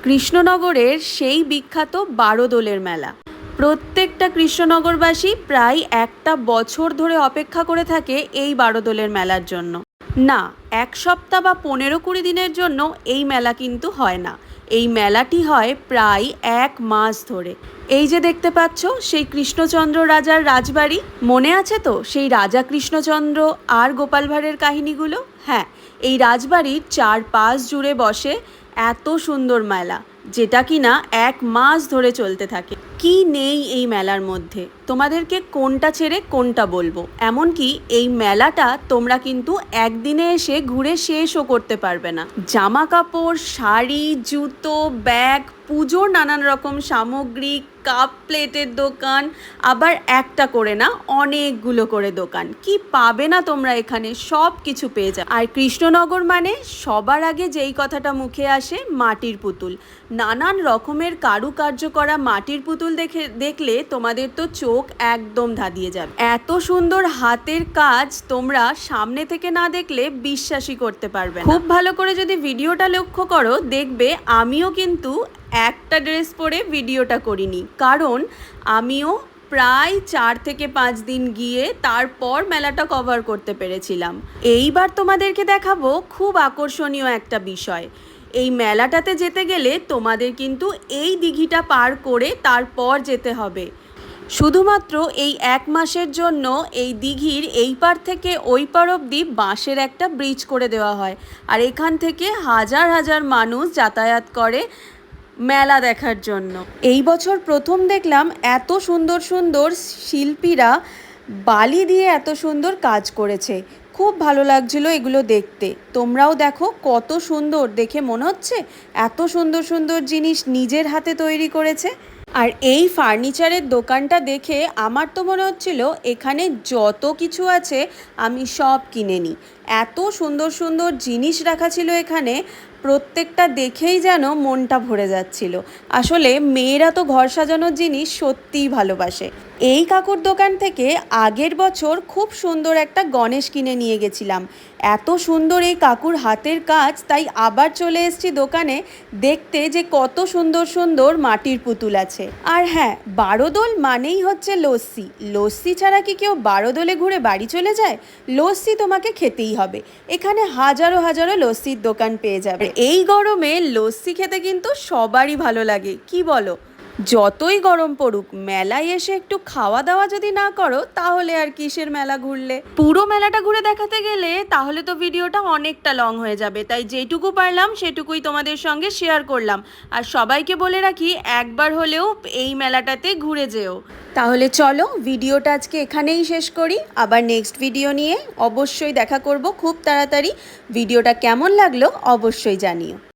কৃষ্ণনগরের সেই বিখ্যাত বারোদোলের মেলা। প্রত্যেকটা কৃষ্ণনগরবাসী প্রায় একটা বছর ধরে অপেক্ষা করে থাকে এই বারোদোলের মেলার জন্য। না, এক সপ্তাহ বা 15-20 দিনের জন্য এই মেলা কিন্তু হয় না। এই মেলাটি হয় প্রায় 1 মাস ধরে। এই যে দেখতে পাচ্ছ সেই কৃষ্ণচন্দ্র রাজার রাজবাড়ি, মনে আছে তো সেই রাজা কৃষ্ণচন্দ্র আর গোপাল ভাঁড়ের কাহিনীগুলো? হ্যাঁ, এই রাজবাড়ির চারপাশ জুড়ে বসে এত সুন্দর মেলা, যেটা কিনা 1 মাস ধরে চলতে থাকে। কি নেই এই মেলার মধ্যে, তোমাদেরকে কোনটা ছেড়ে কোনটা বলবো। এমনকি এই মেলাটা তোমরা কিন্তু একদিনে এসে ঘুরে শেষও করতে পারবে না। জামা কাপড়, শাড়ি, জুতো, ব্যাগ, পুজোর নানান রকম সামগ্রী, কাপ প্লেটের দোকান, আবার একটা করে না অনেকগুলো করে দোকান। কি পাবে না তোমরা এখানে, সব কিছু পেয়ে যাবে। আর কৃষ্ণনগর মানে সবার আগে যেই কথাটা মুখে আসে, মাটির পুতুল। নানান রকমের কারুকার্য করা মাটির পুতুল দেখলে তোমাদের তো চোখ একদম ধাঁধিয়ে যাবে। এত সুন্দর হাতের কাজ তোমরা সামনে থেকে না দেখলে বিশ্বাসই করতে পারবে না। খুব ভালো করে যদি ভিডিওটা লক্ষ্য করো, দেখবে আমিও কিন্তু একটা ড্রেস পরে ভিডিওটা করিনি, কারণ আমিও প্রায় 4 থেকে 5 দিন গিয়ে তারপর মেলাটা কভার করতে পেরেছিলাম। এইবার তোমাদেরকে দেখাবো খুব আকর্ষণীয় একটা বিষয়। এই মেলাটাতে যেতে গেলে তোমাদের কিন্তু এই দিঘিটা পার করে তারপর যেতে হবে। শুধুমাত্র এই 1 মাসের জন্য এই দিঘির এই পার থেকে ওই পার অবধি বাঁশের একটা ব্রিজ করে দেওয়া হয়, আর এখান থেকে হাজার হাজার মানুষ যাতায়াত করে মেলা দেখার জন্য। এই বছর প্রথম দেখলাম এত সুন্দর সুন্দর শিল্পীরা বালি দিয়ে এত সুন্দর কাজ করেছে। খুব ভালো লাগছিল এগুলো দেখতে। তোমরাও দেখো কত সুন্দর, দেখে মনে হচ্ছে এত সুন্দর সুন্দর জিনিস নিজের হাতে তৈরি করেছে। আর এই ফার্নিচারের দোকানটা দেখে আমার তো মনে হচ্ছিল এখানে যত কিছু আছে আমি সব কিনে নিই। এত সুন্দর সুন্দর জিনিস রাখা ছিল এখানে, প্রত্যেকটা দেখেই যেন মনটা ভরে যাচ্ছিল। আসলে মেয়েরা তো ঘর সাজানোর জিনিস সত্যিই ভালোবাসে। এই কাকুর দোকান থেকে আগের বছর খুব সুন্দর একটা গণেশ কিনে নিয়ে গেছিলাম। এত সুন্দর এই কাকুর হাতের কাজ, তাই আবার চলে এসেছি দোকানে দেখতে যে কত সুন্দর সুন্দর মাটির পুতুল আছে। আর হ্যাঁ, বারোদোল মানেই হচ্ছে লস্যি। লস্যি ছাড়া কি কেউ বারোদোলে ঘুরে বাড়ি চলে যায়? লস্যি তোমাকে খেতেই হবে। এখানে হাজারো হাজারো লস্যির দোকান পেয়ে যাবে। এই গরমে লস্যি খেতে কিন্তু সবারই ভালো লাগে, কি বলো? যতই গরম পড়ুক, মেলায় এসে একটু খাওয়া দাওয়া যদি না করো তাহলে আর কিসের মেলা ঘুরলে। পুরো মেলাটা ঘুরে দেখাতে গেলে তাহলে তো ভিডিওটা অনেকটা লং হয়ে যাবে, তাই যেটুকু পারলাম সেটুকুই তোমাদের সঙ্গে শেয়ার করলাম। আর সবাইকে বলে রাখি, একবার হলেও এই মেলাটাতে ঘুরে যেও। তাহলে চলো ভিডিওটা আজকে এখানেই শেষ করি, আবার নেক্সট ভিডিও নিয়ে অবশ্যই দেখা করব খুব তাড়াতাড়ি। ভিডিওটা কেমন লাগলো অবশ্যই জানিও।